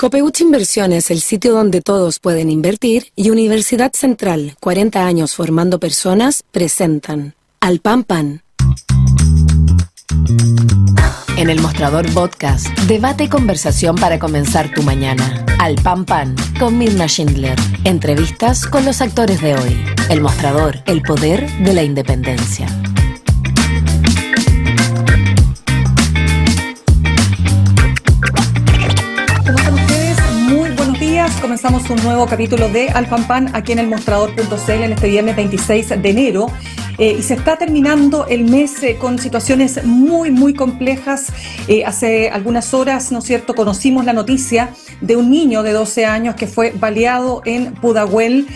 Copeuch Inversiones, el sitio donde todos pueden invertir, y Universidad Central, 40 años formando personas, presentan Al Pan Pan. En El Mostrador Podcast, debate y conversación para comenzar tu mañana. Al Pan Pan, con Mirna Schindler. Entrevistas con los actores de hoy. El Mostrador, el poder de la independencia. Comenzamos un nuevo capítulo de Al Pan Pan aquí en elmostrador.cl en este viernes 26 de enero y se está terminando el mes con situaciones muy complejas. Hace algunas horas, ¿no es cierto?, conocimos la noticia de un niño de 12 años que fue baleado en Pudahuel.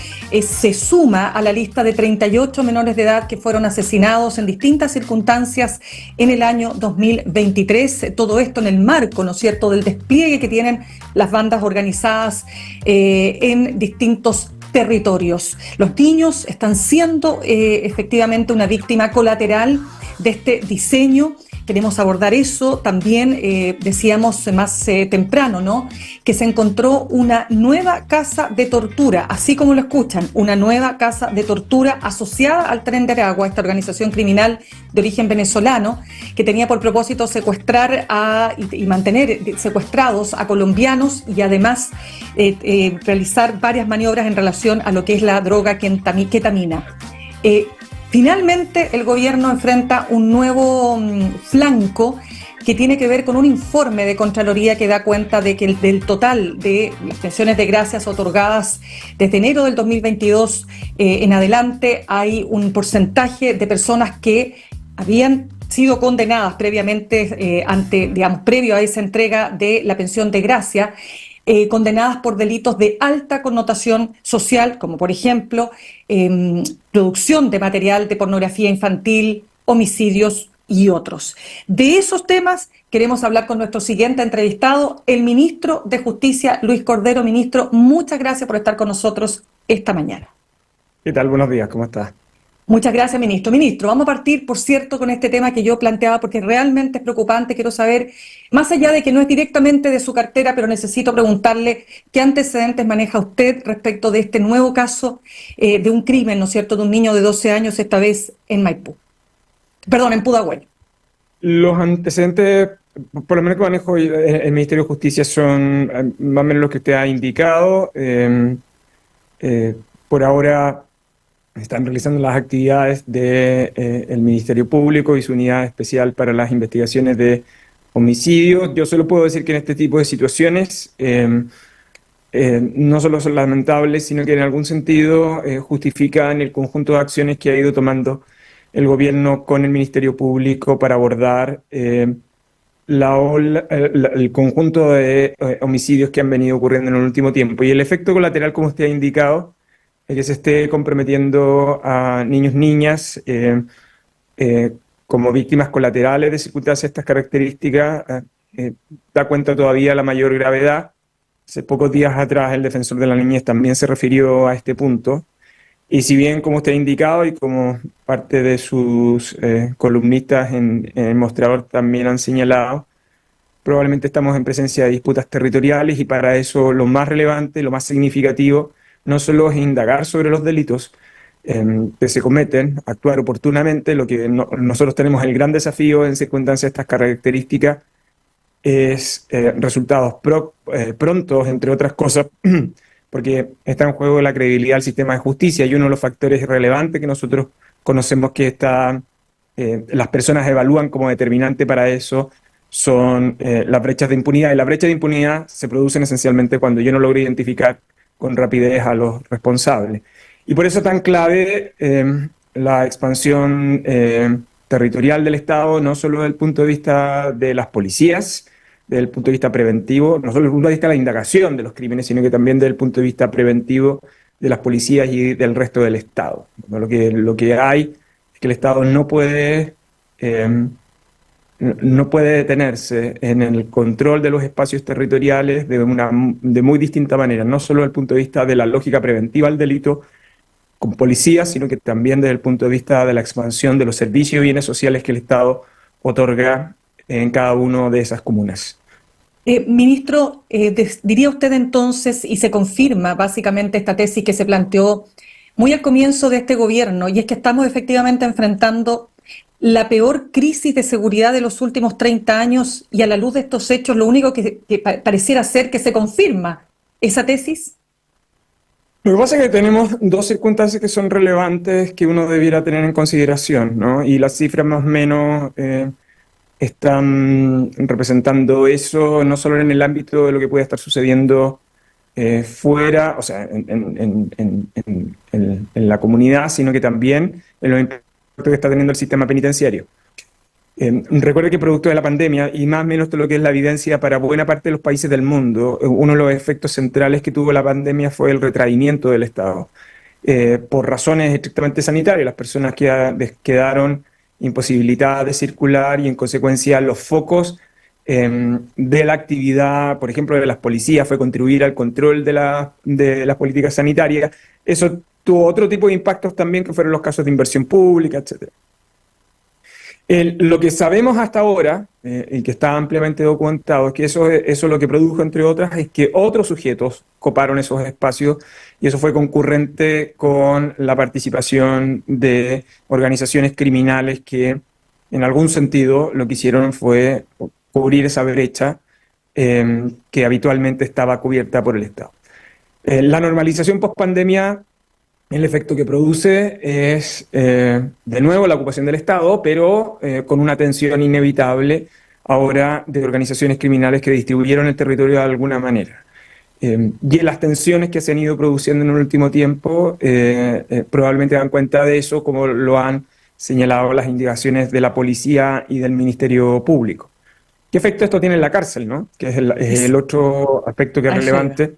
Se suma a la lista de 38 menores de edad que fueron asesinados en distintas circunstancias en el año 2023. Todo esto en el marco, ¿no es cierto?, del despliegue que tienen las bandas organizadas en distintos territorios. Los niños están siendo efectivamente una víctima colateral de este diseño. Queremos abordar eso. También decíamos más temprano, ¿no?, que se encontró una nueva casa de tortura, así como lo escuchan, una nueva casa de tortura asociada al Tren de Aragua, esta organización criminal de origen venezolano, que tenía por propósito secuestrar y mantener secuestrados a colombianos y además realizar varias maniobras en relación a lo que es la droga ketamina. Finalmente, el gobierno enfrenta un nuevo flanco que tiene que ver con un informe de Contraloría que da cuenta de que del total de las pensiones de gracias otorgadas desde enero del 2022 en adelante, hay un porcentaje de personas que habían sido condenadas previamente, previo a esa entrega de la pensión de gracia, condenadas por delitos de alta connotación social, como por ejemplo producción de material de pornografía infantil, homicidios y otros. De esos temas queremos hablar con nuestro siguiente entrevistado, el ministro de Justicia, Luis Cordero. Ministro, muchas gracias por estar con nosotros esta mañana. ¿Qué tal? Buenos días, ¿cómo estás? Muchas gracias, ministro. Ministro, vamos a partir, por cierto, con este tema que yo planteaba porque realmente es preocupante. Quiero saber, más allá de que no es directamente de su cartera, pero necesito preguntarle qué antecedentes maneja usted respecto de este nuevo caso de un crimen, ¿no es cierto?, de un niño de 12 años, esta vez en Maipú. Perdón, en Pudahuel. Los antecedentes, por lo menos que manejo el Ministerio de Justicia, son más o menos los que usted ha indicado. Por ahora están realizando las actividades del Ministerio Público y su unidad especial para las investigaciones de homicidios. Yo solo puedo decir que en este tipo de situaciones no solo son lamentables, sino que en algún sentido justifican el conjunto de acciones que ha ido tomando el gobierno con el Ministerio Público para abordar el conjunto de homicidios que han venido ocurriendo en el último tiempo. Y el efecto colateral, como usted ha indicado, es que se esté comprometiendo a niños, niñas, como víctimas colaterales de circunstancias de estas características, da cuenta todavía la mayor gravedad. Hace pocos días atrás el defensor de la niñez también se refirió a este punto. Y si bien, como usted ha indicado y como parte de sus columnistas en el Mostrador también han señalado, probablemente estamos en presencia de disputas territoriales y para eso lo más relevante, lo más significativo, no solo es indagar sobre los delitos que se cometen, actuar oportunamente. Lo que nosotros tenemos el gran desafío en circunstancias de estas características es resultados prontos, entre otras cosas, porque está en juego la credibilidad del sistema de justicia y uno de los factores relevantes que nosotros conocemos que las personas evalúan como determinante para eso son las brechas de impunidad. Y las brechas de impunidad se producen esencialmente cuando yo no logro identificar con rapidez a los responsables. Y por eso es tan clave la expansión territorial del Estado, no solo desde el punto de vista de las policías, desde el punto de vista preventivo, no solo desde el punto de vista de la indagación de los crímenes, sino que también desde el punto de vista preventivo de las policías y del resto del Estado. Lo que hay es que el Estado no puede detenerse en el control de los espacios territoriales de muy distinta manera, no solo desde el punto de vista de la lógica preventiva al delito con policías, sino que también desde el punto de vista de la expansión de los servicios y bienes sociales que el Estado otorga en cada una de esas comunas. Ministro, ¿diría usted entonces, y se confirma básicamente esta tesis que se planteó muy al comienzo de este gobierno, y es que estamos efectivamente enfrentando la peor crisis de seguridad de los últimos 30 años, y a la luz de estos hechos lo único que pareciera ser que se confirma esa tesis? Lo que pasa es que tenemos dos circunstancias que son relevantes que uno debiera tener en consideración, ¿no? Y las cifras más o menos están representando eso, no solo en el ámbito de lo que puede estar sucediendo fuera, o sea, en la comunidad, sino que también en los impactos que está teniendo el sistema penitenciario. Recuerda que producto de la pandemia, y más o menos todo lo que es la evidencia para buena parte de los países del mundo, uno de los efectos centrales que tuvo la pandemia fue el retraimiento del Estado. Por razones estrictamente sanitarias, las personas quedaron imposibilitadas de circular y en consecuencia los focos de la actividad, por ejemplo, de las policías, fue contribuir al control de las políticas sanitarias. Eso tuvo otro tipo de impactos también, que fueron los casos de inversión pública, etc. Lo que sabemos hasta ahora, y que está ampliamente documentado, es que eso lo que produjo, entre otras, es que otros sujetos coparon esos espacios, y eso fue concurrente con la participación de organizaciones criminales que, en algún sentido, lo que hicieron fue cubrir esa brecha que habitualmente estaba cubierta por el Estado. La normalización post-pandemia, el efecto que produce es, de nuevo, la ocupación del Estado, pero con una tensión inevitable ahora de organizaciones criminales que distribuyeron el territorio de alguna manera. Y las tensiones que se han ido produciendo en el último tiempo probablemente dan cuenta de eso, como lo han señalado las indicaciones de la policía y del Ministerio Público. ¿Qué efecto esto tiene en la cárcel, ¿no? Que es el otro aspecto que es relevante.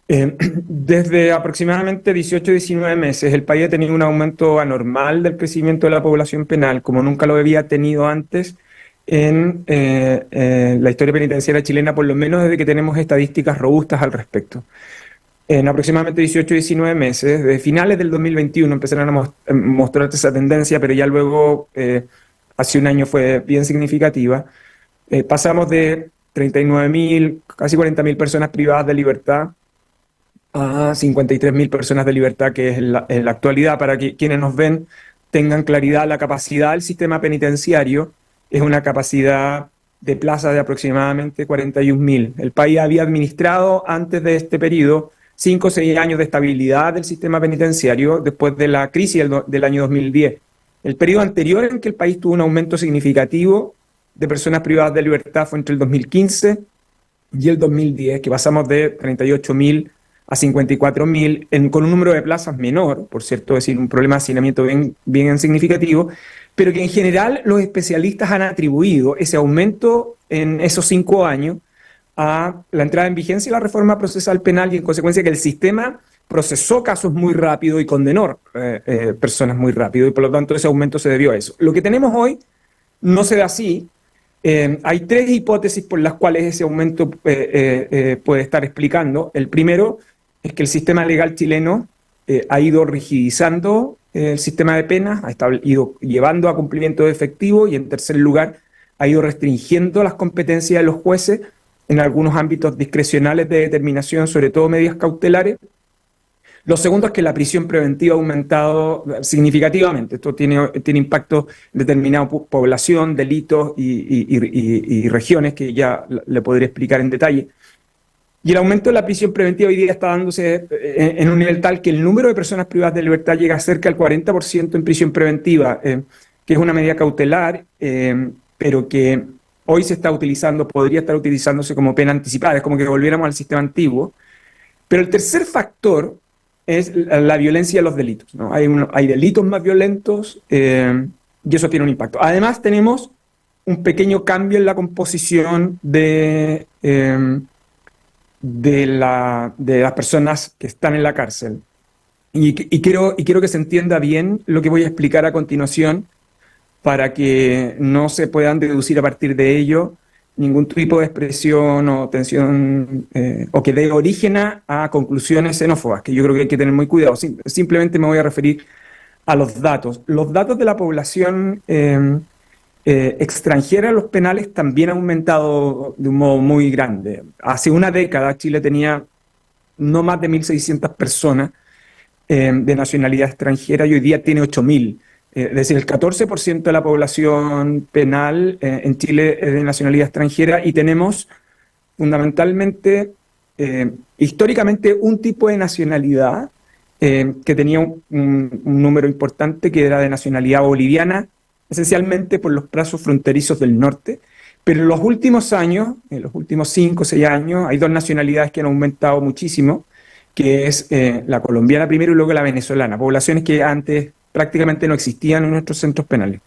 Desde aproximadamente 18-19 meses, el país ha tenido un aumento anormal del crecimiento de la población penal, como nunca lo había tenido antes en la historia penitenciaria chilena, por lo menos desde que tenemos estadísticas robustas al respecto. En aproximadamente 18-19 meses, desde finales del 2021 empezaron a mostrar esa tendencia, pero ya luego, hace un año fue bien significativa. Pasamos de 39.000, casi 40.000 personas privadas de libertad a 53.000 personas de libertad, que es en la actualidad. Para que quienes nos ven tengan claridad, la capacidad del sistema penitenciario es una capacidad de plaza de aproximadamente 41.000. El país había administrado antes de este periodo 5 o 6 años de estabilidad del sistema penitenciario después de la crisis del año 2010. El periodo anterior en que el país tuvo un aumento significativo de personas privadas de libertad fue entre el 2015 y el 2010, que pasamos de 38.000 a 54.000, con un número de plazas menor, por cierto, es decir, un problema de hacinamiento bien significativo, pero que en general los especialistas han atribuido ese aumento en esos 5 años a la entrada en vigencia de la reforma procesal penal, y en consecuencia que el sistema procesó casos muy rápido y condenó personas muy rápido, y por lo tanto ese aumento se debió a eso. Lo que tenemos hoy no se da así. Hay 3 hipótesis por las cuales ese aumento puede estar explicando. El primero es que el sistema legal chileno ha ido rigidizando el sistema de penas, ha ido llevando a cumplimiento efectivo, y en tercer lugar ha ido restringiendo las competencias de los jueces en algunos ámbitos discrecionales de determinación, sobre todo medidas cautelares. Lo segundo es que la prisión preventiva ha aumentado significativamente. Esto tiene impacto en determinada población, delitos y regiones que ya le podré explicar en detalle. Y el aumento de la prisión preventiva hoy día está dándose en un nivel tal que el número de personas privadas de libertad llega a cerca del 40% en prisión preventiva, que es una medida cautelar, pero que hoy se está utilizando, podría estar utilizándose como pena anticipada. Es como que volviéramos al sistema antiguo. Pero el tercer factor es la violencia de los delitos, ¿no? Hay delitos más violentos y eso tiene un impacto. Además tenemos un pequeño cambio en la composición de las personas que están en la cárcel. Y quiero que se entienda bien lo que voy a explicar a continuación, para que no se puedan deducir a partir de ello ningún tipo de expresión o tensión o que dé origen a conclusiones xenófobas, que yo creo que hay que tener muy cuidado. Simplemente me voy a referir a los datos. Los datos de la población extranjera en los penales también ha aumentado de un modo muy grande. Hace una década Chile tenía no más de 1.600 personas de nacionalidad extranjera y hoy día tiene 8.000. Es decir, el 14% de la población penal en Chile es de nacionalidad extranjera y tenemos fundamentalmente, históricamente, un tipo de nacionalidad que tenía un número importante que era de nacionalidad boliviana, esencialmente por los plazos fronterizos del norte. Pero en los últimos años, en los últimos 5 o 6 años, hay dos nacionalidades que han aumentado muchísimo, que es la colombiana primero y luego la venezolana, poblaciones que antes prácticamente no existían en nuestros centros penales.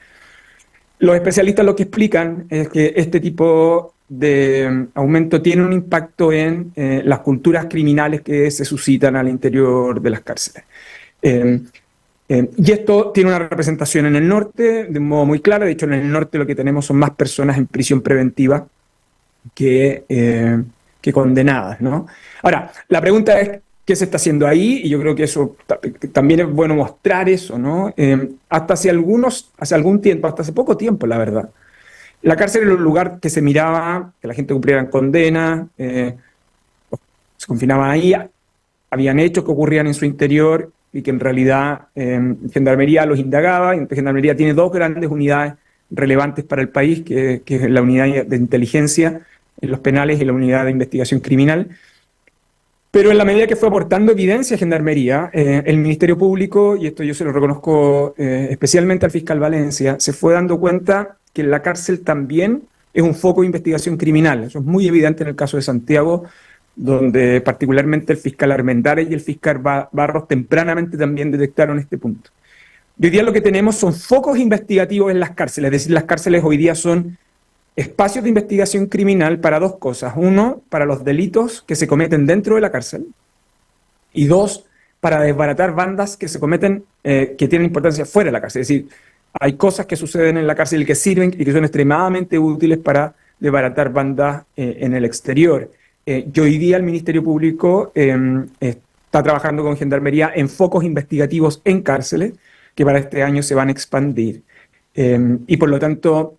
Los especialistas lo que explican es que este tipo de aumento tiene un impacto en las culturas criminales que se suscitan al interior de las cárceles. Y esto tiene una representación en el norte de un modo muy claro. De hecho, en el norte lo que tenemos son más personas en prisión preventiva que condenadas, ¿no? Ahora, la pregunta es, ¿qué se está haciendo ahí? Y yo creo que eso también es bueno mostrar eso, ¿no? Hasta hace algún tiempo, hasta hace poco tiempo, la verdad, la cárcel era un lugar que se miraba, que la gente cumpliera condena, se confinaba ahí, habían hechos que ocurrían en su interior y que en realidad Gendarmería los indagaba. Y Gendarmería tiene dos grandes unidades relevantes para el país, que es la unidad de inteligencia en los penales y la unidad de investigación criminal. Pero en la medida que fue aportando evidencia a Gendarmería, el Ministerio Público, y esto yo se lo reconozco especialmente al fiscal Valencia, se fue dando cuenta que la cárcel también es un foco de investigación criminal. Eso es muy evidente en el caso de Santiago, donde particularmente el fiscal Armendáriz y el fiscal Barros tempranamente también detectaron este punto. Y hoy día lo que tenemos son focos investigativos en las cárceles, es decir, las cárceles hoy día son espacios de investigación criminal para dos cosas. Uno, para los delitos que se cometen dentro de la cárcel. Y dos, para desbaratar bandas que se cometen, que tienen importancia fuera de la cárcel. Es decir, hay cosas que suceden en la cárcel y que sirven y que son extremadamente útiles para desbaratar bandas en el exterior. Y hoy día el Ministerio Público está trabajando con Gendarmería en focos investigativos en cárceles que para este año se van a expandir. Y por lo tanto,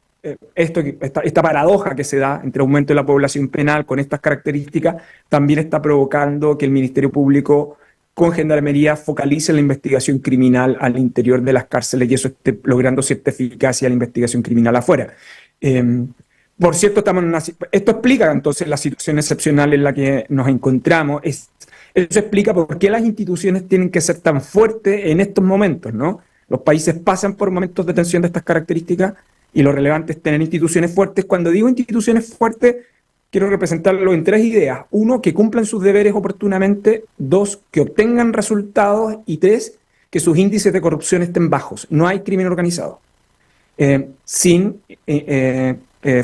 esta paradoja que se da entre aumento de la población penal con estas características también está provocando que el Ministerio Público con Gendarmería focalice la investigación criminal al interior de las cárceles y eso esté logrando cierta eficacia a la investigación criminal afuera. Por cierto, esto explica entonces la situación excepcional en la que nos encontramos. Eso explica por qué las instituciones tienen que ser tan fuertes en estos momentos, ¿no? Los países pasan por momentos de tensión de estas características y lo relevante es tener instituciones fuertes. Cuando digo instituciones fuertes, quiero representarlo en 3 ideas. 1, que cumplan sus deberes oportunamente. 2, que obtengan resultados. Y 3, que sus índices de corrupción estén bajos. No hay crimen organizado sin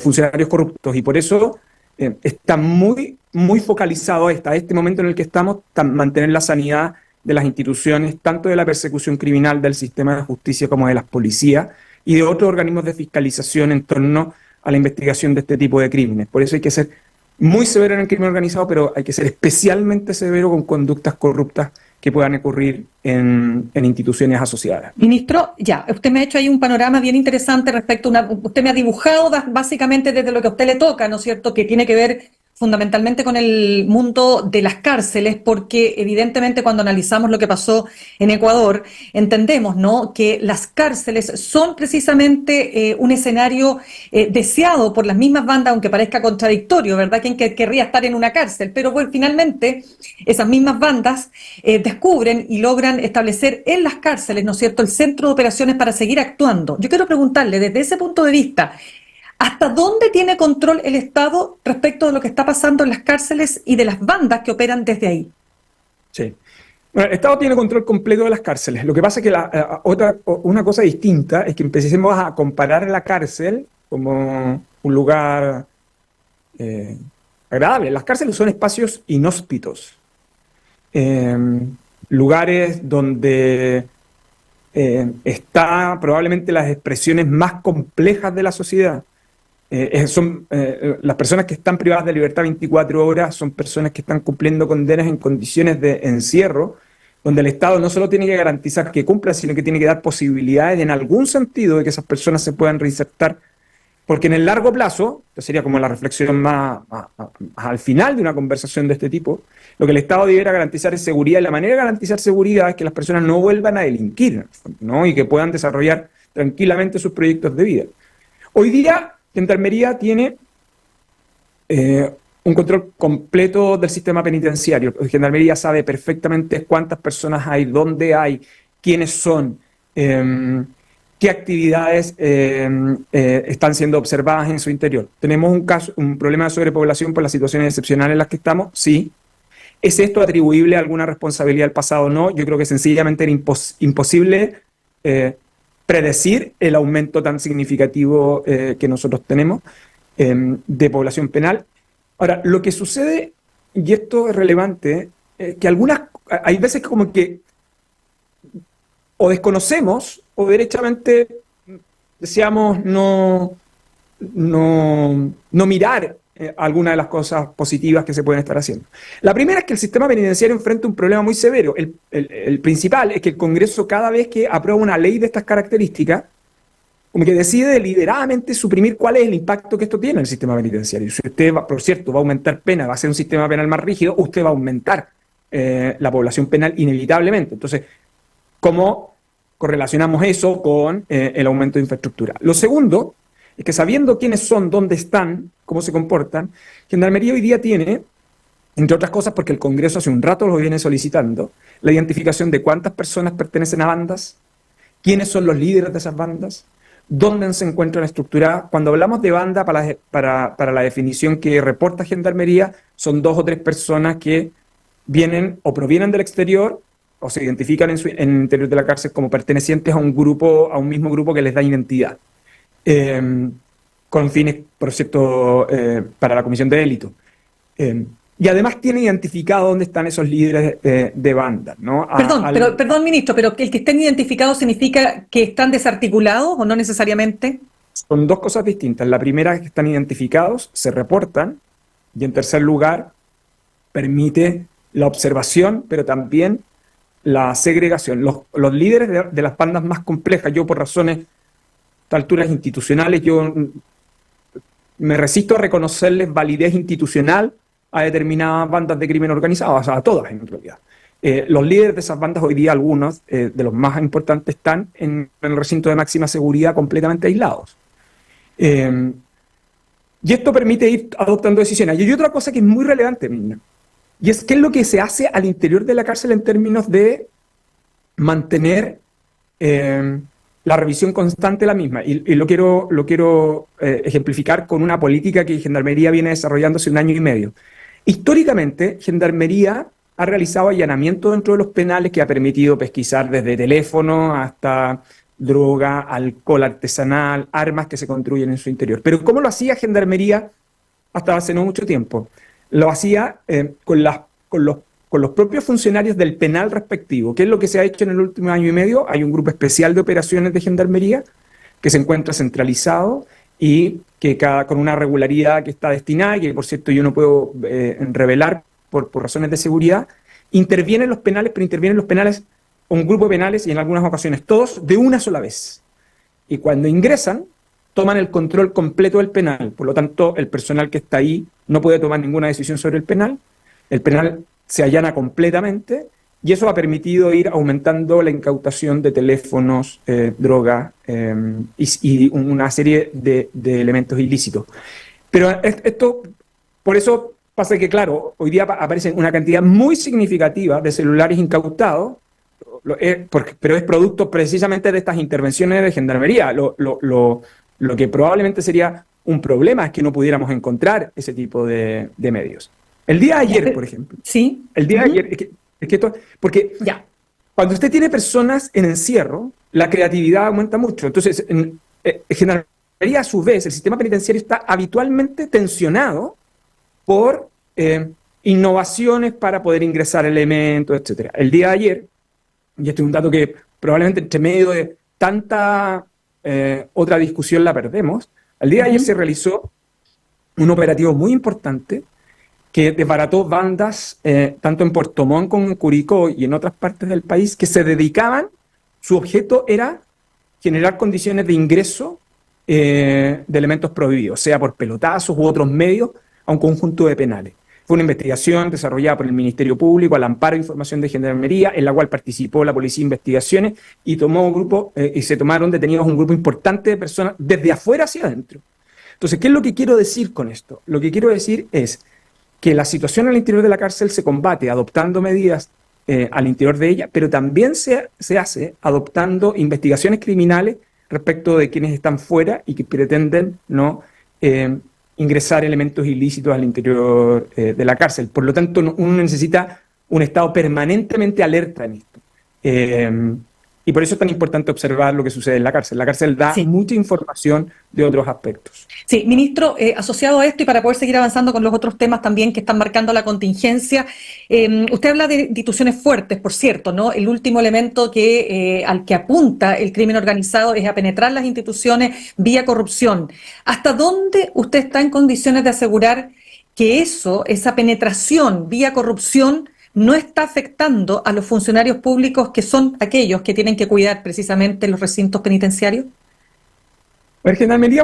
funcionarios corruptos. Y por eso está muy, muy focalizado hasta este momento en el que estamos, mantener la sanidad de las instituciones, tanto de la persecución criminal del sistema de justicia como de las policías y de otros organismos de fiscalización en torno a la investigación de este tipo de crímenes. Por eso hay que ser muy severo en el crimen organizado, pero hay que ser especialmente severo con conductas corruptas que puedan ocurrir en instituciones asociadas. Ministro, ya, usted me ha hecho ahí un panorama bien interesante respecto a usted me ha dibujado básicamente desde lo que a usted le toca, ¿no es cierto?, que tiene que ver fundamentalmente con el mundo de las cárceles, porque evidentemente cuando analizamos lo que pasó en Ecuador, entendemos, ¿no?, que las cárceles son precisamente un escenario deseado por las mismas bandas, aunque parezca contradictorio, ¿verdad? ¿Quién querría estar en una cárcel? Pero bueno, finalmente esas mismas bandas descubren y logran establecer en las cárceles, ¿no es cierto?, el centro de operaciones para seguir actuando. Yo quiero preguntarle, desde ese punto de vista, ¿hasta dónde tiene control el Estado respecto de lo que está pasando en las cárceles y de las bandas que operan desde ahí? Sí. Bueno, el Estado tiene control completo de las cárceles. Lo que pasa es que una cosa distinta es que empecemos a comparar la cárcel como un lugar agradable. Las cárceles son espacios inhóspitos. Lugares donde está probablemente las expresiones más complejas de la sociedad. Las personas que están privadas de libertad 24 horas son personas que están cumpliendo condenas en condiciones de encierro, donde el Estado no solo tiene que garantizar que cumplan, sino que tiene que dar posibilidades en algún sentido de que esas personas se puedan reinsertar Porque en el largo plazo, que sería como la reflexión más al final de una conversación de este tipo, lo que el Estado debiera garantizar es seguridad, y la manera de garantizar seguridad es que las personas no vuelvan a delinquir, ¿no? Y que puedan desarrollar tranquilamente sus proyectos de vida. Hoy día, Gendarmería tiene un control completo del sistema penitenciario. Gendarmería sabe perfectamente cuántas personas hay, dónde hay, quiénes son, qué actividades están siendo observadas en su interior. ¿Tenemos un problema de sobrepoblación por las situaciones excepcionales en las que estamos? Sí. ¿Es esto atribuible a alguna responsabilidad del pasado? No. Yo creo que sencillamente era imposible predecir el aumento tan significativo que nosotros tenemos de población penal. Ahora, lo que sucede, y esto es relevante, que hay veces como que o desconocemos o derechamente deseamos no mirar alguna de las cosas positivas que se pueden estar haciendo. La primera es que el sistema penitenciario enfrenta un problema muy severo. El principal es que el Congreso, cada vez que aprueba una ley de estas características, como que decide deliberadamente suprimir cuál es el impacto que esto tiene en el sistema penitenciario. Si usted, por cierto, va a aumentar pena, va a ser un sistema penal más rígido, usted va a aumentar la población penal inevitablemente. Entonces, ¿cómo correlacionamos eso con el aumento de infraestructura? Lo segundo es que, sabiendo quiénes son, dónde están, cómo se comportan, Gendarmería hoy día tiene, entre otras cosas porque el Congreso hace un rato lo viene solicitando, la identificación de cuántas personas pertenecen a bandas, quiénes son los líderes de esas bandas, dónde se encuentran estructuradas. Cuando hablamos de banda, para la definición que reporta Gendarmería, son 2 o 3 personas que vienen o provienen del exterior o se identifican en el interior de la cárcel como pertenecientes a un mismo grupo que les da identidad, con fines, por cierto, para la comisión de delito. Y además tiene identificado dónde están esos líderes de banda, ¿no? Perdón, ministro, pero el que estén identificados significa que están desarticulados o no necesariamente. Son 2 cosas distintas. La primera es que están identificados, se reportan, y en tercer lugar, permite la observación, pero también la segregación. Los líderes de las bandas más complejas, yo por razones de alturas institucionales, yo me resisto a reconocerles validez institucional a determinadas bandas de crimen organizado, o sea, a todas en realidad. Los líderes de esas bandas hoy día, algunos de los más importantes, están en el recinto de máxima seguridad completamente aislados. Y esto permite ir adoptando decisiones. Y hay otra cosa que es muy relevante, Mirna, y es qué es lo que se hace al interior de la cárcel en términos de mantener la revisión constante de la misma. Y lo quiero ejemplificar con una política que Gendarmería viene desarrollando hace 1 año y medio. Históricamente, Gendarmería ha realizado allanamientos dentro de los penales que ha permitido pesquisar desde teléfono hasta droga, alcohol artesanal, armas que se construyen en su interior. Pero ¿cómo lo hacía Gendarmería hasta hace no mucho tiempo? Lo hacía con los propios funcionarios del penal respectivo. ¿Qué es lo que se ha hecho en el último 1 año y medio? Hay un grupo especial de operaciones de Gendarmería que se encuentra centralizado y que con una regularidad que está destinada, y que por cierto yo no puedo revelar por razones de seguridad, intervienen los penales, pero intervienen los penales, un grupo de penales, y en algunas ocasiones todos, de una sola vez. Y cuando ingresan, toman el control completo del penal. Por lo tanto, el personal que está ahí no puede tomar ninguna decisión sobre el penal se allana completamente, y eso ha permitido ir aumentando la incautación de teléfonos, droga y una serie de elementos ilícitos. Pero esto, por eso pasa que, claro, hoy día aparecen una cantidad muy significativa de celulares incautados, pero es producto precisamente de estas intervenciones de Gendarmería. Lo que probablemente sería un problema es que no pudiéramos encontrar ese tipo de medios. El día de ayer, por ejemplo. Sí. El día de ayer, porque ya, cuando usted tiene personas en encierro, la creatividad aumenta mucho. Entonces, Gendarmería, a su vez, el sistema penitenciario está habitualmente tensionado por innovaciones para poder ingresar elementos, etc. El día de ayer, y este es un dato que probablemente entre medio de tanta otra discusión la perdemos, el día de ayer se realizó un operativo muy importante que desbarató bandas, tanto en Puerto Montt como en Curicó y en otras partes del país, que se dedicaban, su objeto era generar condiciones de ingreso de elementos prohibidos, sea por pelotazos u otros medios, a un conjunto de penales. Fue una investigación desarrollada por el Ministerio Público al amparo de información de Gendarmería, en la cual participó la Policía de Investigaciones y y se tomaron detenidos un grupo importante de personas desde afuera hacia adentro. Entonces, ¿qué es lo que quiero decir con esto? Lo que quiero decir es que la situación al interior de la cárcel se combate adoptando medidas al interior de ella, pero también se hace adoptando investigaciones criminales respecto de quienes están fuera y que pretenden no ingresar elementos ilícitos al interior de la cárcel. Por lo tanto, uno necesita un Estado permanentemente alerta en esto. Y por eso es tan importante observar lo que sucede en la cárcel. La cárcel da mucha información de otros aspectos. Sí, ministro, asociado a esto y para poder seguir avanzando con los otros temas también que están marcando la contingencia, usted habla de instituciones fuertes, por cierto, ¿no? El último elemento al que apunta el crimen organizado es a penetrar las instituciones vía corrupción. ¿Hasta dónde usted está en condiciones de asegurar que esa penetración vía corrupción no está afectando a los funcionarios públicos que son aquellos que tienen que cuidar precisamente los recintos penitenciarios? La Gendarmería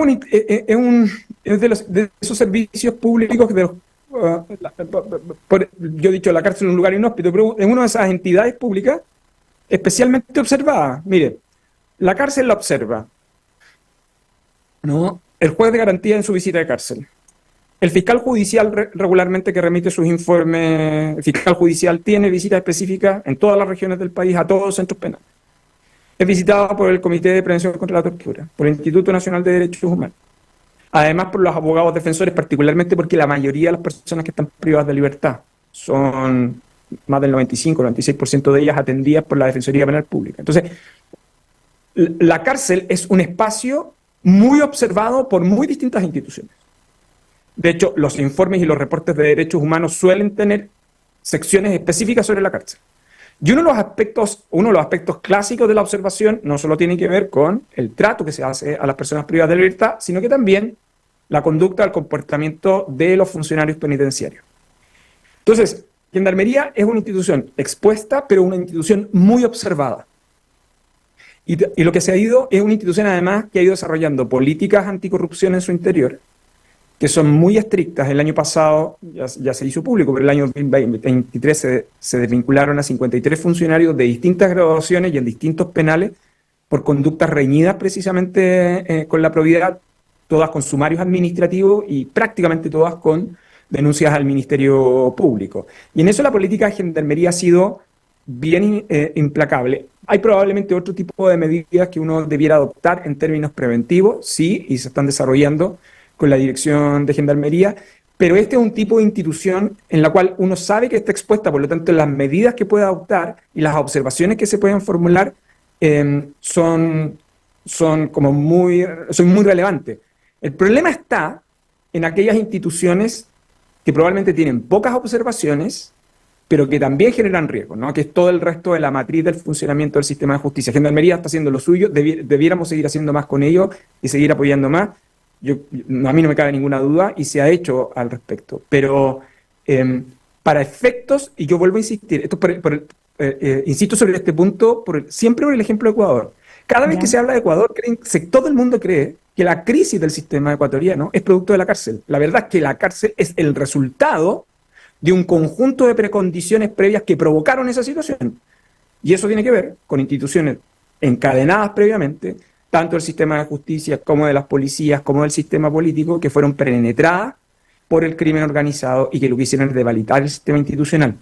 es de esos servicios públicos yo he dicho la cárcel es un lugar inhóspito, pero es una de esas entidades públicas especialmente observadas. Mire, la cárcel la observa, ¿no?, el juez de garantía en su visita de cárcel. El fiscal judicial regularmente que remite sus informes, el fiscal judicial tiene visitas específicas en todas las regiones del país a todos los centros penales. Es visitado por el Comité de Prevención contra la Tortura, por el Instituto Nacional de Derechos Humanos. Además por los abogados defensores, particularmente porque la mayoría de las personas que están privadas de libertad son más del 95-96% de ellas atendidas por la Defensoría Penal Pública. Entonces, la cárcel es un espacio muy observado por muy distintas instituciones. De hecho, los informes y los reportes de derechos humanos suelen tener secciones específicas sobre la cárcel. Y uno de los aspectos clásicos de la observación no solo tiene que ver con el trato que se hace a las personas privadas de libertad, sino que también la conducta, el comportamiento de los funcionarios penitenciarios. Entonces, Gendarmería es una institución expuesta, pero una institución muy observada. Y lo que se ha ido es una institución, además, que ha ido desarrollando políticas anticorrupción en su interior, que son muy estrictas. El año pasado ya se hizo público, pero el año 2023 se desvincularon a 53 funcionarios de distintas graduaciones y en distintos penales por conductas reñidas precisamente con la probidad, todas con sumarios administrativos y prácticamente todas con denuncias al Ministerio Público. Y en eso la política de Gendarmería ha sido bien implacable. Hay probablemente otro tipo de medidas que uno debiera adoptar en términos preventivos, sí, y se están desarrollando con la Dirección de Gendarmería, pero este es un tipo de institución en la cual uno sabe que está expuesta, por lo tanto las medidas que puede adoptar y las observaciones que se pueden formular son muy relevantes. El problema está en aquellas instituciones que probablemente tienen pocas observaciones, pero que también generan riesgos, ¿no?, que es todo el resto de la matriz del funcionamiento del sistema de justicia. Gendarmería está haciendo lo suyo, debiéramos seguir haciendo más con ello y seguir apoyando más. A mí no me cabe ninguna duda y se ha hecho al respecto. Pero para efectos, y yo vuelvo a insistir, insisto sobre este punto siempre por el ejemplo de Ecuador. Cada vez que se habla de Ecuador, todo el mundo cree que la crisis del sistema ecuatoriano es producto de la cárcel. La verdad es que la cárcel es el resultado de un conjunto de precondiciones previas que provocaron esa situación. Y eso tiene que ver con instituciones encadenadas previamente, tanto del sistema de justicia como de las policías, como del sistema político, que fueron penetradas por el crimen organizado y que lo que hicieron es devalitar el sistema institucional.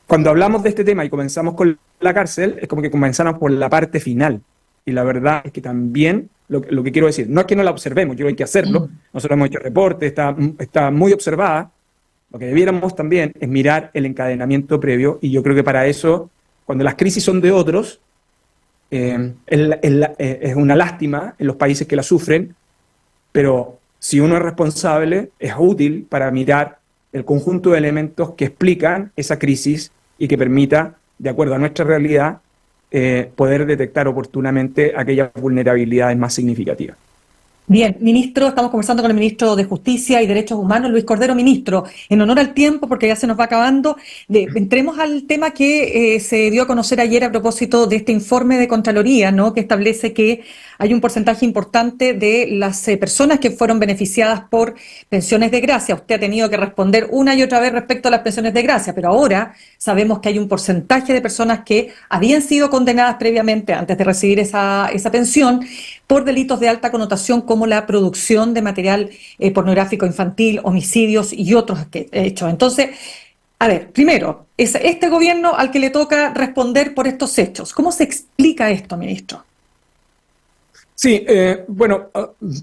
Cuando hablamos de este tema y comenzamos con la cárcel, es como que comenzamos por la parte final. Y la verdad es que también, lo que quiero decir, no es que no la observemos, yo hay que hacerlo. Nosotros hemos hecho reportes, está muy observada. Lo que debiéramos también es mirar el encadenamiento previo, y yo creo que para eso, cuando las crisis son de otros, es una lástima en los países que la sufren, pero si uno es responsable, es útil para mirar el conjunto de elementos que explican esa crisis y que permita, de acuerdo a nuestra realidad, poder detectar oportunamente aquellas vulnerabilidades más significativas. Bien, ministro, estamos conversando con el ministro de Justicia y Derechos Humanos, Luis Cordero. Ministro, en honor al tiempo, porque ya se nos va acabando, entremos al tema que se dio a conocer ayer a propósito de este informe de Contraloría, ¿no?, que establece que hay un porcentaje importante de las personas que fueron beneficiadas por pensiones de gracia. Usted ha tenido que responder una y otra vez respecto a las pensiones de gracia, pero ahora sabemos que hay un porcentaje de personas que habían sido condenadas previamente, antes de recibir esa pensión, por delitos de alta connotación como la producción de material pornográfico infantil, homicidios y otros hechos. Entonces, a ver, primero, es este gobierno al que le toca responder por estos hechos. ¿Cómo se explica esto, ministro? Sí, bueno,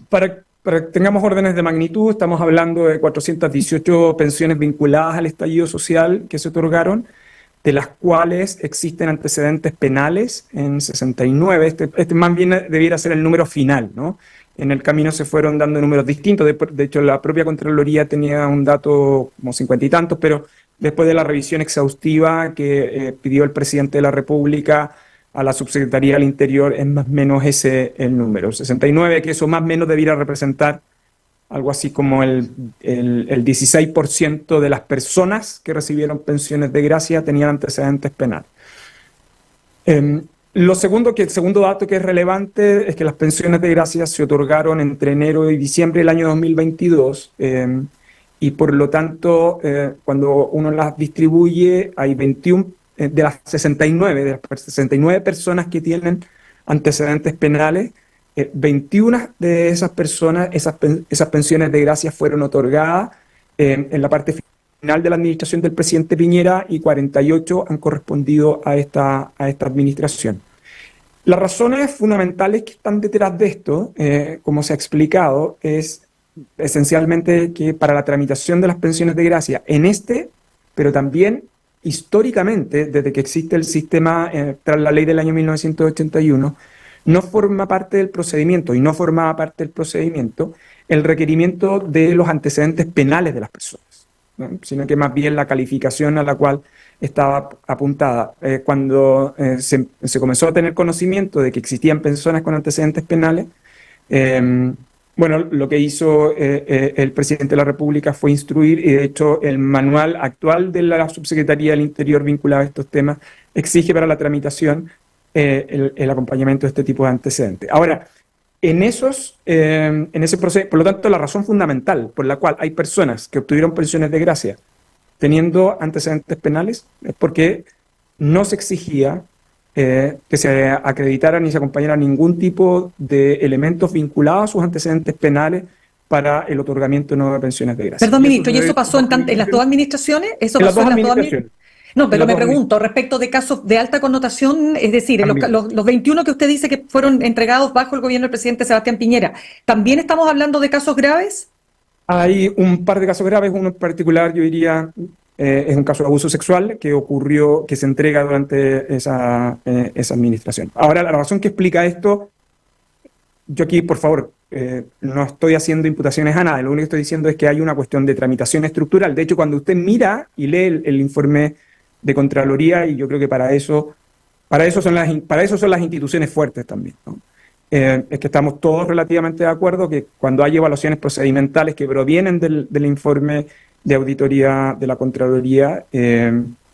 para que tengamos órdenes de magnitud, estamos hablando de 418 pensiones vinculadas al estallido social que se otorgaron, de las cuales existen antecedentes penales en 69. Este más bien debiera ser el número final, ¿no? En el camino se fueron dando números distintos. De hecho, la propia Contraloría tenía un dato como 50 y tantos, pero después de la revisión exhaustiva que pidió el presidente de la República a la Subsecretaría del Interior, es más o menos ese el número, 69, que eso más o menos debiera representar algo así como el 16% de las personas que recibieron pensiones de gracia tenían antecedentes penales. El segundo dato que es relevante es que las pensiones de gracia se otorgaron entre enero y diciembre del año 2022 y por lo tanto cuando uno las distribuye hay 21 de las 69 personas que tienen antecedentes penales. 21 de esas personas, esas pensiones de gracia fueron otorgadas en la parte final de la administración del presidente Piñera y 48 han correspondido a esta administración. Las razones fundamentales que están detrás de esto, como se ha explicado, es esencialmente que para la tramitación de las pensiones de gracia pero también históricamente, desde que existe el sistema tras la ley del año 1981, no forma parte del procedimiento y no formaba parte del procedimiento el requerimiento de los antecedentes penales de las personas, ¿no? Sino que más bien la calificación a la cual estaba apuntada. Cuando se comenzó a tener conocimiento de que existían personas con antecedentes penales, bueno, lo que hizo el presidente de la República fue instruir, y de hecho el manual actual de la Subsecretaría del Interior vinculado a estos temas exige para la tramitación el acompañamiento de este tipo de antecedentes. Ahora, en ese proceso, por lo tanto, la razón fundamental por la cual hay personas que obtuvieron pensiones de gracia teniendo antecedentes penales es porque no se exigía que se acreditaran ni se acompañaran ningún tipo de elementos vinculados a sus antecedentes penales para el otorgamiento de nuevas pensiones de gracia. Perdón, ministro, ¿y eso pasó en las dos administraciones? ¿Eso pasó en las dos administraciones? No, pero me pregunto, respecto de casos de alta connotación, es decir, los 21 que usted dice que fueron entregados bajo el gobierno del presidente Sebastián Piñera, ¿también estamos hablando de casos graves? Hay un par de casos graves, uno en particular, yo diría, es un caso de abuso sexual que se entrega durante esa administración. Ahora, la razón que explica esto, yo aquí, por favor, no estoy haciendo imputaciones a nada, lo único que estoy diciendo es que hay una cuestión de tramitación estructural. De hecho, cuando usted mira y lee el informe de Contraloría, y yo creo que para eso son las instituciones fuertes también, ¿no? Es que estamos todos relativamente de acuerdo que cuando hay evaluaciones procedimentales que provienen del informe de auditoría de la Contraloría,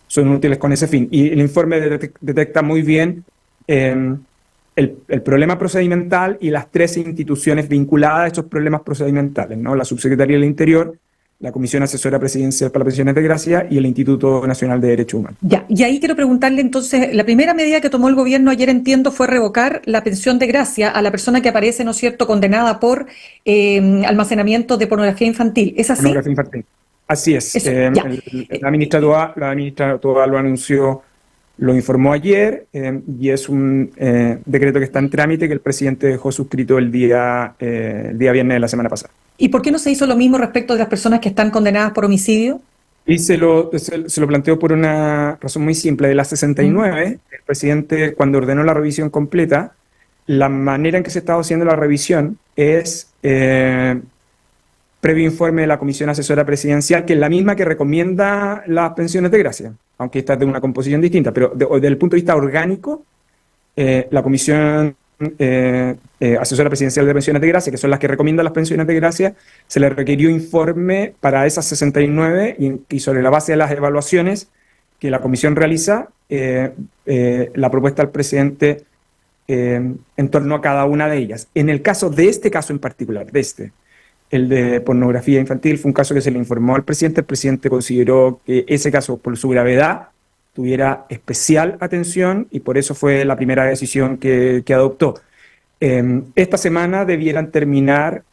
son útiles con ese fin. Y el informe detecta muy bien el problema procedimental y las tres instituciones vinculadas a esos problemas procedimentales, ¿no? La Subsecretaría del Interior, la Comisión Asesora Presidencial para las Pensiones de Gracia y el Instituto Nacional de Derechos Humanos. Ya, y ahí quiero preguntarle entonces, la primera medida que tomó el gobierno ayer, entiendo, fue revocar la pensión de gracia a la persona que aparece, ¿no es cierto?, condenada por almacenamiento de pornografía infantil. ¿Es así? Pornografía infantil. Así es. La ministra Toa lo anunció, lo informó ayer, y es un decreto que está en trámite que el presidente dejó suscrito el día viernes de la semana pasada. ¿Y por qué no se hizo lo mismo respecto de las personas que están condenadas por homicidio? Y se lo planteó por una razón muy simple. De las 69, el presidente, cuando ordenó la revisión completa, la manera en que se estaba haciendo la revisión es previo informe de la Comisión Asesora Presidencial, que es la misma que recomienda las pensiones de gracia, aunque esta es de una composición distinta, pero desde el punto de vista orgánico, la Comisión asesora presidencial de pensiones de gracia, que son las que recomiendan las pensiones de gracia, se le requirió informe para esas 69 y sobre la base de las evaluaciones que la comisión realiza, la propuesta al presidente en torno a cada una de ellas. En el caso de este caso en particular, el de pornografía infantil, fue un caso que se le informó al presidente. El presidente consideró que ese caso, por su gravedad, tuviera especial atención y por eso fue la primera decisión que adoptó. Esta semana debieran terminar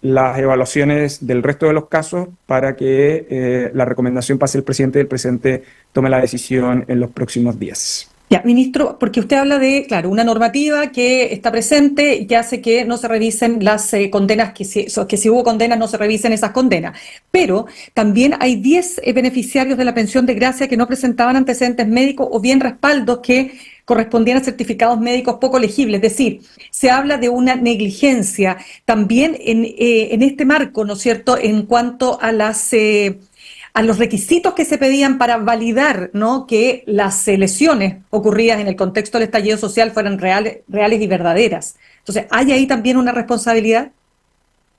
las evaluaciones del resto de los casos para que la recomendación pase al presidente y el presidente tome la decisión en los próximos días. Ya, ministro, porque usted habla de, claro, una normativa que está presente y que hace que no se revisen las condenas, que si hubo condenas no se revisen esas condenas. Pero también hay 10 beneficiarios de la pensión de gracia que no presentaban antecedentes médicos o bien respaldos que correspondían a certificados médicos poco legibles. Es decir, se habla de una negligencia también en este marco, ¿no es cierto?, en cuanto a los requisitos que se pedían para validar, ¿no?, que las lesiones ocurridas en el contexto del estallido social fueran reales y verdaderas. Entonces, ¿hay ahí también una responsabilidad?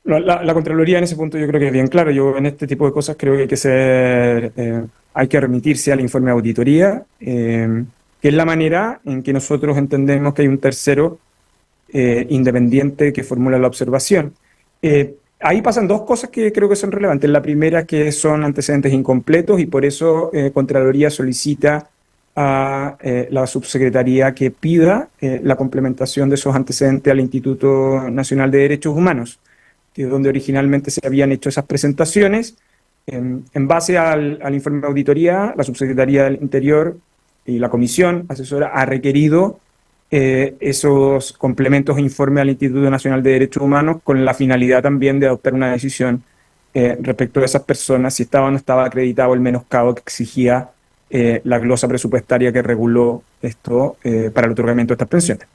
La Contraloría en ese punto yo creo que es bien claro. Yo en este tipo de cosas creo que hay que remitirse al informe de auditoría, que es la manera en que nosotros entendemos que hay un tercero independiente que formula la observación. Ahí pasan dos cosas que creo que son relevantes. La primera es que son antecedentes incompletos y por eso Contraloría solicita a la subsecretaría que pida la complementación de esos antecedentes al Instituto Nacional de Derechos Humanos, que es donde originalmente se habían hecho esas presentaciones. En base al informe de auditoría, la subsecretaría del Interior y la comisión asesora ha requerido esos complementos e informes al Instituto Nacional de Derechos Humanos con la finalidad también de adoptar una decisión respecto a esas personas, si estaba o no estaba acreditado el menoscabo que exigía la glosa presupuestaria que reguló esto para el otorgamiento de estas pensiones.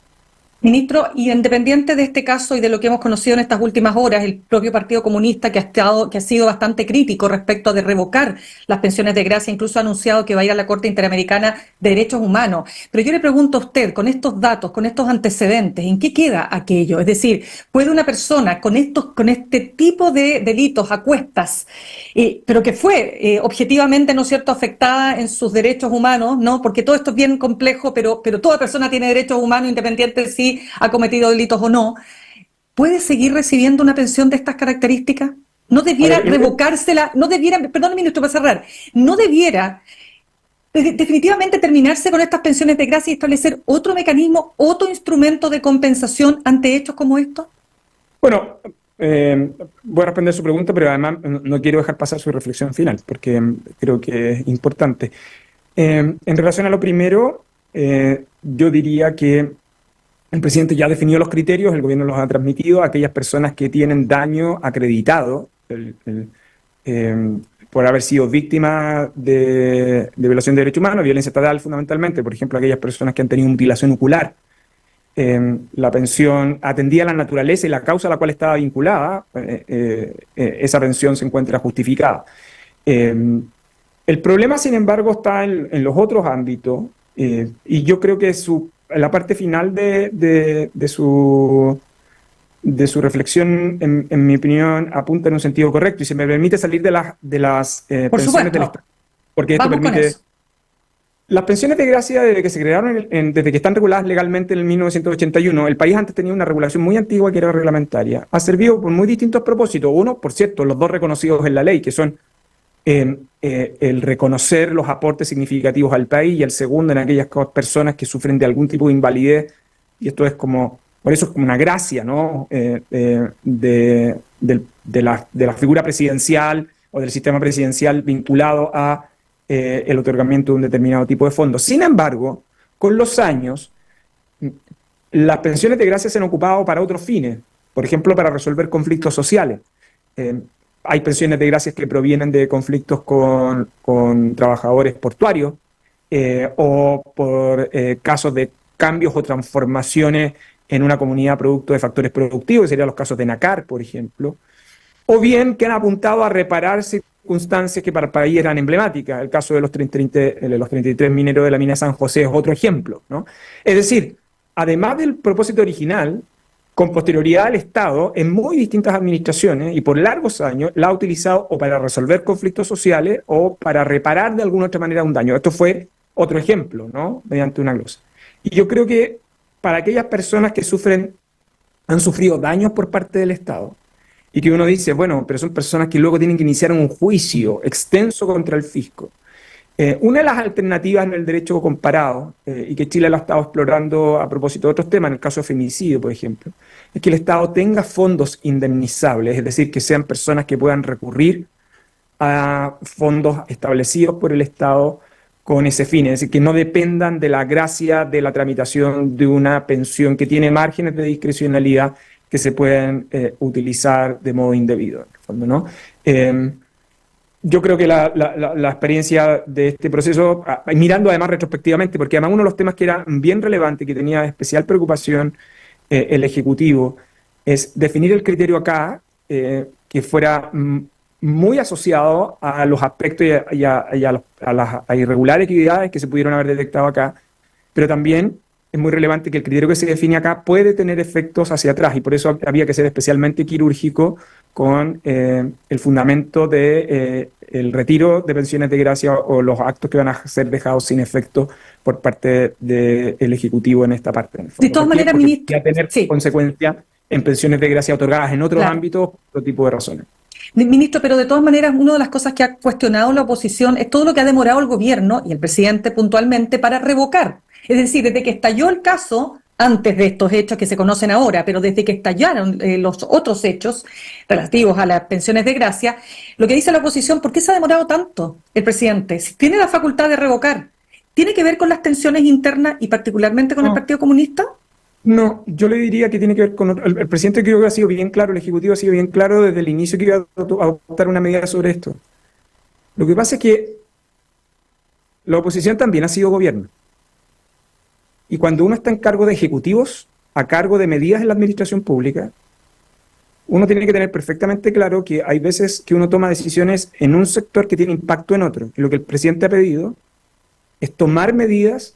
Ministro, y independiente de este caso y de lo que hemos conocido en estas últimas horas, el propio Partido Comunista que ha sido bastante crítico respecto de revocar las pensiones de gracia, incluso ha anunciado que va a ir a la Corte Interamericana de Derechos Humanos. Pero yo le pregunto a usted, con estos datos, con estos antecedentes, ¿en qué queda aquello? Es decir, ¿puede una persona con este tipo de delitos a cuestas, pero que fue objetivamente, ¿no es cierto?, afectada en sus derechos humanos, ¿no? Porque todo esto es bien complejo, pero toda persona tiene derechos humanos independiente de si ha cometido delitos o no, ¿puede seguir recibiendo una pensión de estas características? ¿No debiera revocársela? ¿No debiera, perdón, ministro, para cerrar, no debiera definitivamente terminarse con estas pensiones de gracia y establecer otro mecanismo, otro instrumento de compensación ante hechos como estos? Bueno, voy a responder su pregunta, pero además no quiero dejar pasar su reflexión final, porque creo que es importante. En relación a lo primero, yo diría que el presidente ya definió los criterios, el gobierno los ha transmitido a aquellas personas que tienen daño acreditado por haber sido víctimas de violación de derechos humanos, violencia estatal fundamentalmente, por ejemplo, aquellas personas que han tenido mutilación ocular. La pensión atendía a la naturaleza y la causa a la cual estaba vinculada, esa pensión se encuentra justificada. El problema, sin embargo, está en los otros ámbitos, y yo creo que la parte final de su reflexión, en mi opinión, apunta en un sentido correcto y se me permite salir de las pensiones del Estado. Porque esto permite. Las pensiones de gracia, desde que se crearon, desde que están reguladas legalmente en el 1981, el país antes tenía una regulación muy antigua que era reglamentaria. Ha servido por muy distintos propósitos. Uno, por cierto, los dos reconocidos en la ley, que son el reconocer los aportes significativos al país, y el segundo en aquellas personas que sufren de algún tipo de invalidez, y esto es por eso es como una gracia, ¿no?, de la figura presidencial o del sistema presidencial vinculado a el otorgamiento de un determinado tipo de fondos. Sin embargo, con los años, las pensiones de gracia se han ocupado para otros fines, por ejemplo, para resolver conflictos sociales. Hay pensiones de gracia que provienen de conflictos con trabajadores portuarios o por casos de cambios o transformaciones en una comunidad producto de factores productivos, que serían los casos de NACAR, por ejemplo, o bien que han apuntado a reparar circunstancias que para el país eran emblemáticas. El caso de los 33 mineros de la mina San José es otro ejemplo, ¿no? Es decir, además del propósito original, con posterioridad al Estado, en muy distintas administraciones y por largos años, la ha utilizado o para resolver conflictos sociales o para reparar de alguna otra manera un daño. Esto fue otro ejemplo, ¿no? Mediante una glosa. Y yo creo que para aquellas personas que han sufrido daños por parte del Estado, y que uno dice, bueno, pero son personas que luego tienen que iniciar un juicio extenso contra el fisco. Una de las alternativas en el derecho comparado, y que Chile lo ha estado explorando a propósito de otros temas, en el caso de femicidio, por ejemplo, es que el Estado tenga fondos indemnizables, es decir, que sean personas que puedan recurrir a fondos establecidos por el Estado con ese fin, es decir, que no dependan de la gracia de la tramitación de una pensión que tiene márgenes de discrecionalidad que se pueden utilizar de modo indebido, en el fondo, ¿no? Yo creo que la experiencia de este proceso, mirando además retrospectivamente, porque además uno de los temas que era bien relevante, que tenía especial preocupación el Ejecutivo, es definir el criterio acá que fuera muy asociado a los aspectos y a las irregulares actividades que se pudieron haber detectado acá, pero también es muy relevante que el criterio que se define acá puede tener efectos hacia atrás, y por eso había que ser especialmente quirúrgico con el fundamento de el retiro de pensiones de gracia o los actos que van a ser dejados sin efecto por parte del Ejecutivo en esta parte. De todas maneras, ministro, va a tener consecuencias en pensiones de gracia otorgadas en otros ámbitos, otro tipo de razones. Ministro, pero de todas maneras, una de las cosas que ha cuestionado la oposición es todo lo que ha demorado el gobierno y el presidente puntualmente para revocar. Es decir, desde que estalló el caso, antes de estos hechos que se conocen ahora, pero desde que estallaron los otros hechos relativos a las pensiones de gracia, lo que dice la oposición, ¿por qué se ha demorado tanto el presidente? Si tiene la facultad de revocar, ¿tiene que ver con las tensiones internas y particularmente con el Partido Comunista? No, yo le diría que tiene que ver con... El presidente creo que ha sido bien claro, el Ejecutivo ha sido bien claro desde el inicio que iba a adoptar una medida sobre esto. Lo que pasa es que la oposición también ha sido gobierno. Y cuando uno está en cargo de ejecutivos, a cargo de medidas en la administración pública, uno tiene que tener perfectamente claro que hay veces que uno toma decisiones en un sector que tiene impacto en otro. Y lo que el presidente ha pedido es tomar medidas,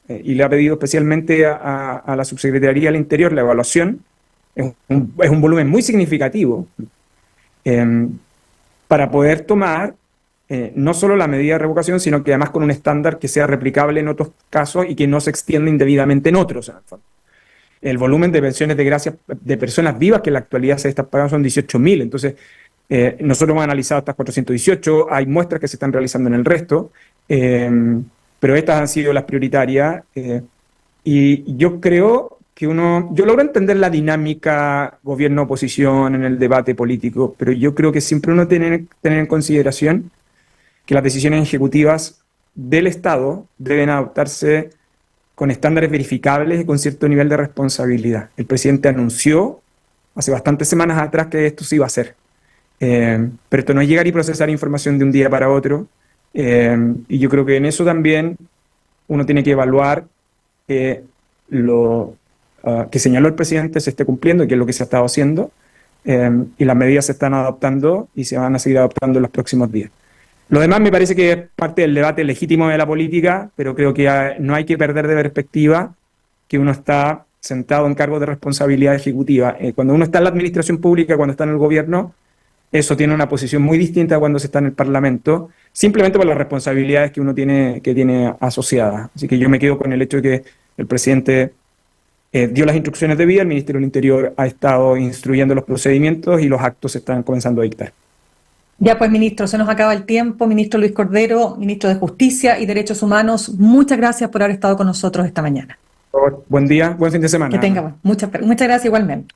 y le ha pedido especialmente a la Subsecretaría del Interior la evaluación, es un volumen muy significativo, para poder tomar no solo la medida de revocación, sino que además con un estándar que sea replicable en otros casos y que no se extienda indebidamente en otros. El volumen de pensiones de gracia de personas vivas que en la actualidad se están pagando son 18.000. Entonces, nosotros hemos analizado estas 418, hay muestras que se están realizando en el resto, pero estas han sido las prioritarias. Y yo creo que yo logro entender la dinámica gobierno-oposición en el debate político, pero yo creo que siempre uno tiene que tener en consideración que las decisiones ejecutivas del Estado deben adoptarse con estándares verificables y con cierto nivel de responsabilidad. El presidente anunció hace bastantes semanas atrás que esto se iba a hacer. Pero esto no es llegar y procesar información de un día para otro. Y yo creo que en eso también uno tiene que evaluar que lo que señaló el presidente se esté cumpliendo y que es lo que se ha estado haciendo. Y las medidas se están adoptando y se van a seguir adoptando en los próximos días. Lo demás me parece que es parte del debate legítimo de la política, pero creo que no hay que perder de perspectiva que uno está sentado en cargos de responsabilidad ejecutiva. Cuando uno está en la administración pública, cuando está en el gobierno, eso tiene una posición muy distinta a cuando se está en el Parlamento, simplemente por las responsabilidades que uno tiene asociadas. Así que yo me quedo con el hecho de que el presidente dio las instrucciones debidas, el Ministerio del Interior ha estado instruyendo los procedimientos y los actos se están comenzando a dictar. Ya pues, ministro, se nos acaba el tiempo. Ministro Luis Cordero, ministro de Justicia y Derechos Humanos, muchas gracias por haber estado con nosotros esta mañana. Buen día, buen fin de semana. Que tenga, muchas gracias igualmente.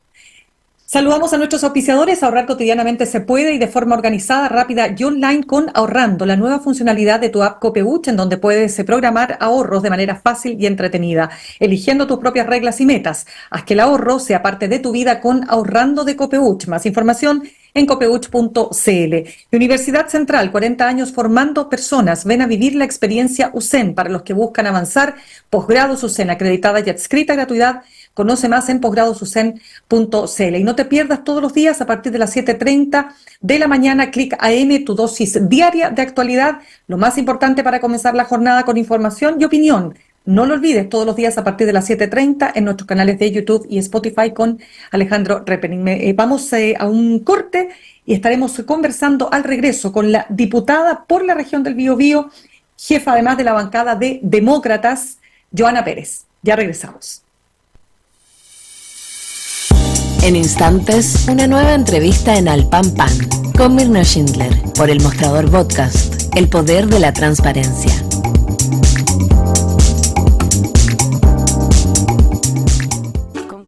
Saludamos a nuestros auspiciadores. Ahorrar cotidianamente se puede y de forma organizada, rápida y online con Ahorrando, la nueva funcionalidad de tu app Copeuch, en donde puedes programar ahorros de manera fácil y entretenida, eligiendo tus propias reglas y metas. Haz que el ahorro sea parte de tu vida con Ahorrando de Copeuch. Más información en copeuch.cl. Universidad Central, 40 años formando personas. Ven a vivir la experiencia USEN para los que buscan avanzar. Posgrados USEN, acreditada y adscrita a gratuidad. Conoce más en posgradosusen.cl. Y no te pierdas todos los días a partir de las 7:30 de la mañana, Clic AM, tu dosis diaria de actualidad. Lo más importante para comenzar la jornada con información y opinión No lo olvides, todos los días a partir de las 7:30 en nuestros canales de YouTube y Spotify con Alejandro Repening. Vamos a un corte y estaremos conversando al regreso con la diputada por la región del Biobío, jefa además de la bancada de Demócratas, Joana Pérez. Ya regresamos. En instantes, una nueva entrevista en Al Pan Pan con Mirna Schindler por El Mostrador Podcast, el poder de la transparencia.